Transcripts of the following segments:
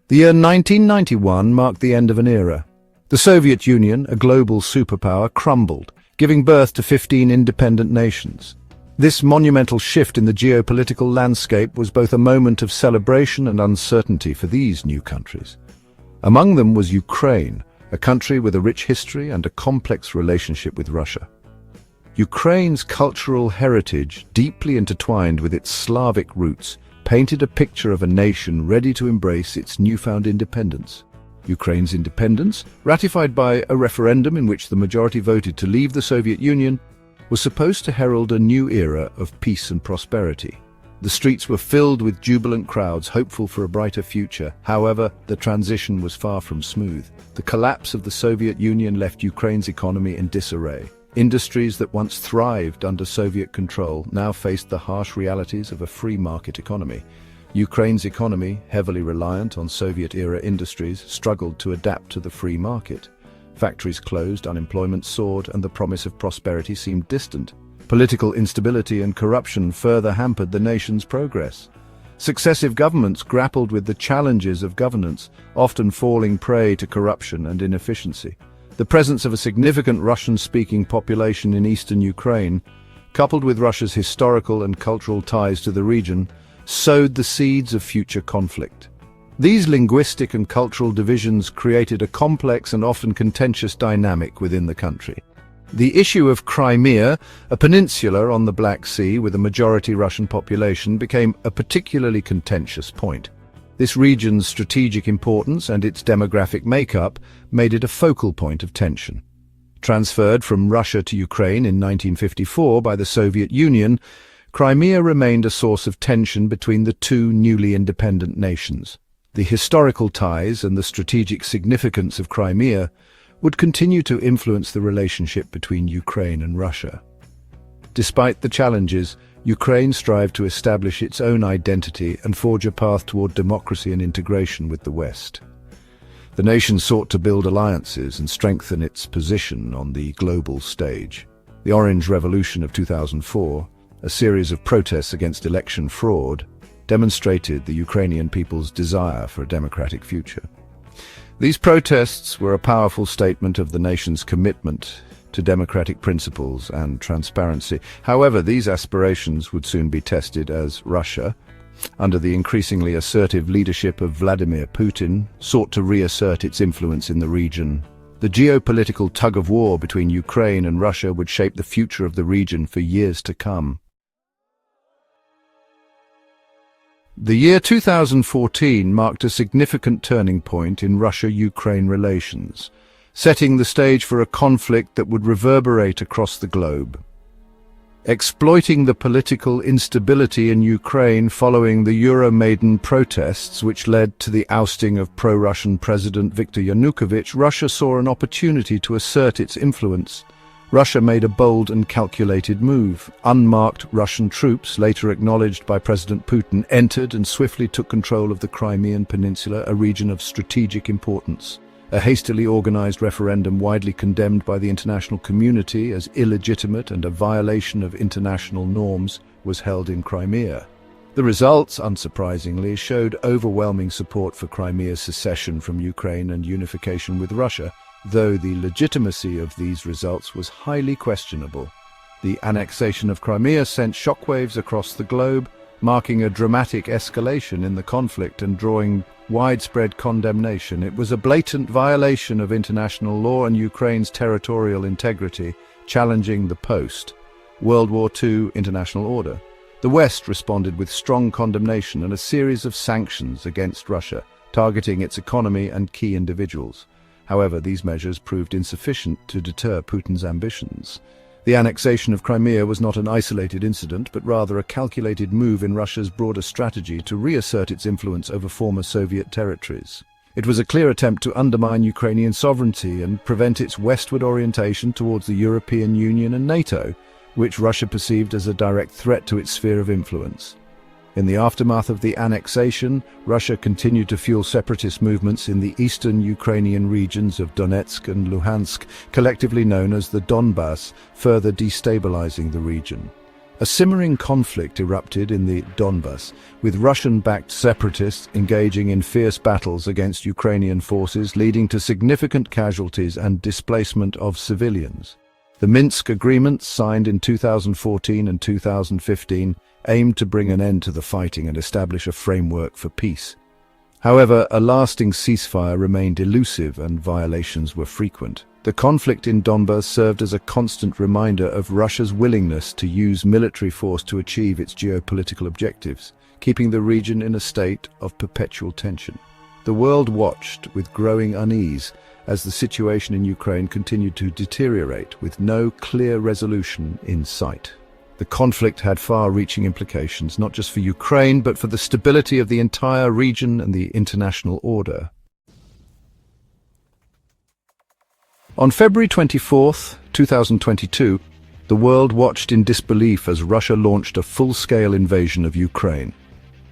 The year 1991 marked the end of an era. The Soviet Union, a global superpower, crumbled, giving birth to 15 independent nations. This monumental shift in the geopolitical landscape was both a moment of celebration and uncertainty for these new countries. Among them was Ukraine, a country with a rich history and a complex relationship with Russia. Ukraine's cultural heritage, deeply intertwined with its Slavic roots, painted a picture of a nation ready to embrace its newfound independence. Ukraine's independence, ratified by a referendum in which the majority voted to leave the Soviet Union, was supposed to herald a new era of peace and prosperity. The streets were filled with jubilant crowds, hopeful for a brighter future. However, the transition was far from smooth. The collapse of the Soviet Union left Ukraine's economy in disarray. Industries that once thrived under Soviet control now faced the harsh realities of a free market economy. Ukraine's economy, heavily reliant on Soviet-era industries, struggled to adapt to the free market. Factories closed, unemployment soared, and the promise of prosperity seemed distant. Political instability and corruption further hampered the nation's progress. Successive governments grappled with the challenges of governance, often falling prey to corruption and inefficiency. The presence of a significant Russian-speaking population in eastern Ukraine, coupled with Russia's historical and cultural ties to the region, sowed the seeds of future conflict. These linguistic and cultural divisions created a complex and often contentious dynamic within the country. The issue of Crimea, a peninsula on the Black Sea with a majority Russian population, became a particularly contentious point. This region's strategic importance and its demographic makeup made it a focal point of tension. Transferred from Russia to Ukraine in 1954 by the Soviet Union, Crimea remained a source of tension between the two newly independent nations. The historical ties and the strategic significance of Crimea would continue to influence the relationship between Ukraine and Russia. Despite the challenges, Ukraine strived to establish its own identity and forge a path toward democracy and integration with the West. The nation sought to build alliances and strengthen its position on the global stage. The Orange Revolution of 2004, a series of protests against election fraud, demonstrated the Ukrainian people's desire for a democratic future. These protests were a powerful statement of the nation's commitment to democratic principles and transparency. However, these aspirations would soon be tested as Russia, under the increasingly assertive leadership of Vladimir Putin, sought to reassert its influence in the region. The geopolitical tug-of-war between Ukraine and Russia would shape the future of the region for years to come. The year 2014 marked a significant turning point in Russia-Ukraine relations, setting the stage for a conflict that would reverberate across the globe. Exploiting the political instability in Ukraine following the Euromaidan protests, which led to the ousting of pro-Russian President Viktor Yanukovych, Russia saw an opportunity to assert its influence. Russia made a bold and calculated move. Unmarked Russian troops, later acknowledged by President Putin, entered and swiftly took control of the Crimean Peninsula, a region of strategic importance. A hastily organized referendum, widely condemned by the international community as illegitimate and a violation of international norms, was held in Crimea. The results, unsurprisingly, showed overwhelming support for Crimea's secession from Ukraine and unification with Russia, though the legitimacy of these results was highly questionable. The annexation of Crimea sent shockwaves across the globe, marking a dramatic escalation in the conflict and drawing widespread condemnation. It was a blatant violation of international law and Ukraine's territorial integrity, challenging the post-World War II international order. The West responded with strong condemnation and a series of sanctions against Russia, targeting its economy and key individuals. However, these measures proved insufficient to deter Putin's ambitions. The annexation of Crimea was not an isolated incident, but rather a calculated move in Russia's broader strategy to reassert its influence over former Soviet territories. It was a clear attempt to undermine Ukrainian sovereignty and prevent its westward orientation towards the European Union and NATO, which Russia perceived as a direct threat to its sphere of influence. In the aftermath of the annexation, Russia continued to fuel separatist movements in the eastern Ukrainian regions of Donetsk and Luhansk, collectively known as the Donbass, further destabilizing the region. A simmering conflict erupted in the Donbas, with Russian-backed separatists engaging in fierce battles against Ukrainian forces, leading to significant casualties and displacement of civilians. The Minsk agreements, signed in 2014 and 2015, aimed to bring an end to the fighting and establish a framework for peace. However, a lasting ceasefire remained elusive and violations were frequent. The conflict in Donbas served as a constant reminder of Russia's willingness to use military force to achieve its geopolitical objectives, keeping the region in a state of perpetual tension. The world watched with growing unease as the situation in Ukraine continued to deteriorate, with no clear resolution in sight. The conflict had far-reaching implications, not just for Ukraine, but for the stability of the entire region and the international order. On February 24, 2022, the world watched in disbelief as Russia launched a full-scale invasion of Ukraine.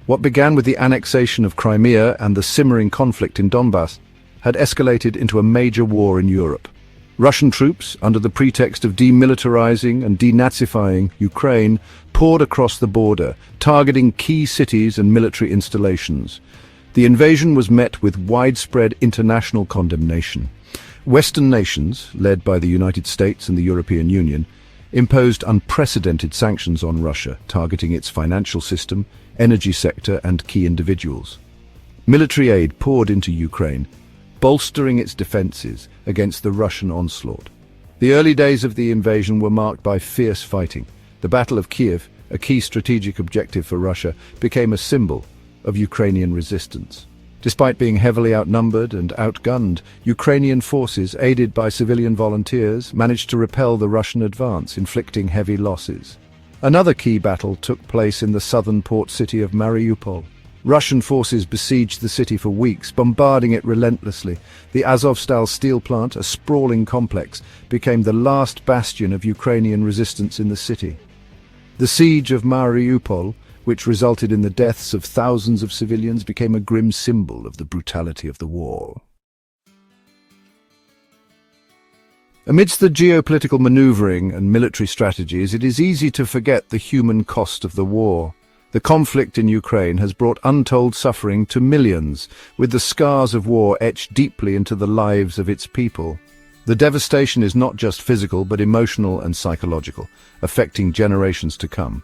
What began with the annexation of Crimea and the simmering conflict in Donbas had escalated into a major war in Europe. Russian troops, under the pretext of demilitarizing and denazifying Ukraine, poured across the border, targeting key cities and military installations. The invasion was met with widespread international condemnation. Western nations, led by the United States and the European Union, imposed unprecedented sanctions on Russia, targeting its financial system, energy sector, and key individuals. Military aid poured into Ukraine, bolstering its defenses against the Russian onslaught. The early days of the invasion were marked by fierce fighting. The Battle of Kiev, a key strategic objective for Russia, became a symbol of Ukrainian resistance. Despite being heavily outnumbered and outgunned, Ukrainian forces, aided by civilian volunteers, managed to repel the Russian advance, inflicting heavy losses. Another key battle took place in the southern port city of Mariupol. Russian forces besieged the city for weeks, bombarding it relentlessly. The Azovstal steel plant, a sprawling complex, became the last bastion of Ukrainian resistance in the city. The siege of Mariupol, which resulted in the deaths of thousands of civilians, became a grim symbol of the brutality of the war. Amidst the geopolitical maneuvering and military strategies, it is easy to forget the human cost of the war. The conflict in Ukraine has brought untold suffering to millions, with the scars of war etched deeply into the lives of its people. The devastation is not just physical, but emotional and psychological, affecting generations to come.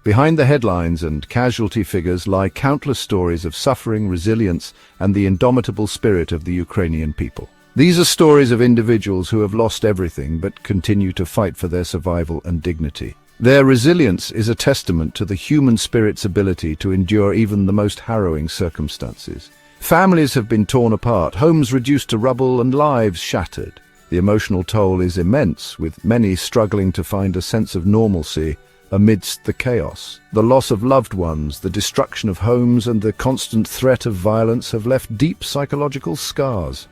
Behind the headlines and casualty figures lie countless stories of suffering, resilience, and the indomitable spirit of the Ukrainian people. These are stories of individuals who have lost everything but continue to fight for their survival and dignity. Their resilience is a testament to the human spirit's ability to endure even the most harrowing circumstances. Families have been torn apart, homes reduced to rubble, and lives shattered. The emotional toll is immense, with many struggling to find a sense of normalcy amidst the chaos. The loss of loved ones, the destruction of homes, and the constant threat of violence have left deep psychological scars.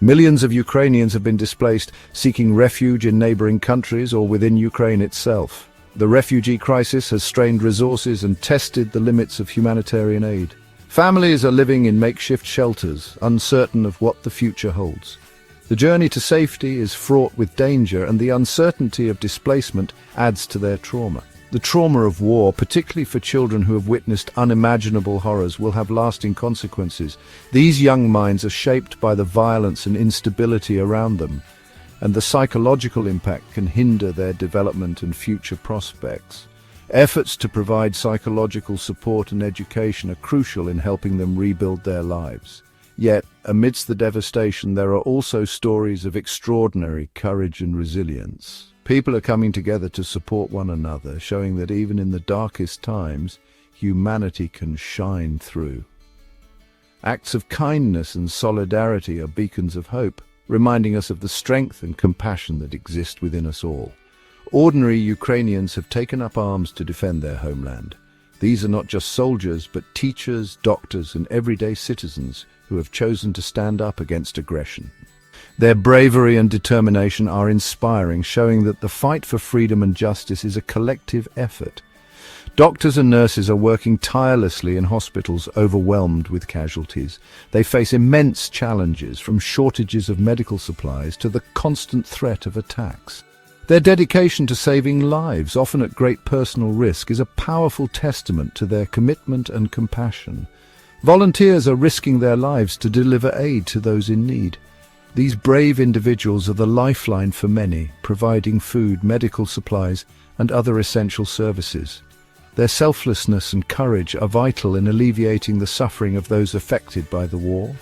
Millions of Ukrainians have been displaced, seeking refuge in neighboring countries or within Ukraine itself. The refugee crisis has strained resources and tested the limits of humanitarian aid. Families are living in makeshift shelters, uncertain of what the future holds. The journey to safety is fraught with danger, and the uncertainty of displacement adds to their trauma. The trauma of war, particularly for children who have witnessed unimaginable horrors, will have lasting consequences. These young minds are shaped by the violence and instability around them, and the psychological impact can hinder their development and future prospects. Efforts to provide psychological support and education are crucial in helping them rebuild their lives. Yet, amidst the devastation, there are also stories of extraordinary courage and resilience. People are coming together to support one another, showing that even in the darkest times, humanity can shine through. Acts of kindness and solidarity are beacons of hope, reminding us of the strength and compassion that exist within us all. Ordinary Ukrainians have taken up arms to defend their homeland. These are not just soldiers, but teachers, doctors, and everyday citizens who have chosen to stand up against aggression. Their bravery and determination are inspiring, showing that the fight for freedom and justice is a collective effort. Doctors and nurses are working tirelessly in hospitals overwhelmed with casualties. They face immense challenges, from shortages of medical supplies to the constant threat of attacks. Their dedication to saving lives, often at great personal risk, is a powerful testament to their commitment and compassion. Volunteers are risking their lives to deliver aid to those in need. These brave individuals are the lifeline for many, providing food, medical supplies, and other essential services. Their selflessness and courage are vital in alleviating the suffering of those affected by the war.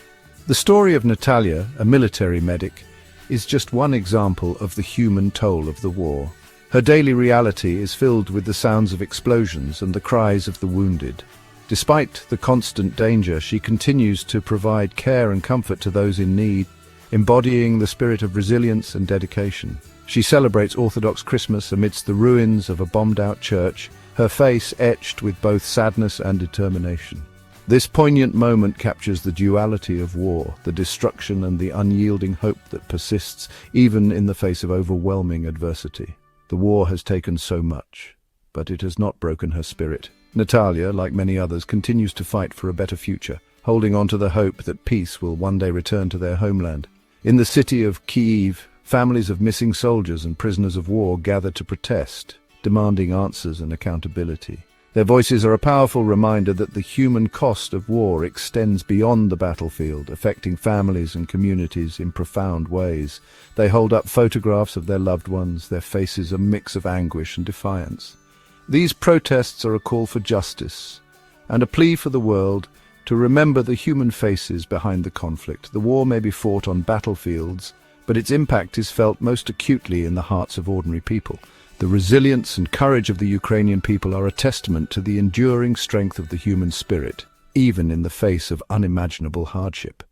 The story of Natalia, a military medic, is just one example of the human toll of the war. Her daily reality is filled with the sounds of explosions and the cries of the wounded. Despite the constant danger, she continues to provide care and comfort to those in need, embodying the spirit of resilience and dedication. She celebrates Orthodox Christmas amidst the ruins of a bombed-out church, her face etched with both sadness and determination. This poignant moment captures the duality of war, the destruction and the unyielding hope that persists even in the face of overwhelming adversity. The war has taken so much, but it has not broken her spirit. Natalia, like many others, continues to fight for a better future, holding on to the hope that peace will one day return to their homeland. In the city of Kyiv, families of missing soldiers and prisoners of war gather to protest, demanding answers and accountability. Their voices are a powerful reminder that the human cost of war extends beyond the battlefield, affecting families and communities in profound ways. They hold up photographs of their loved ones, their faces a mix of anguish and defiance. These protests are a call for justice and a plea for the world to remember the human faces behind the conflict. The war may be fought on battlefields, but its impact is felt most acutely in the hearts of ordinary people. The resilience and courage of the Ukrainian people are a testament to the enduring strength of the human spirit, even in the face of unimaginable hardship.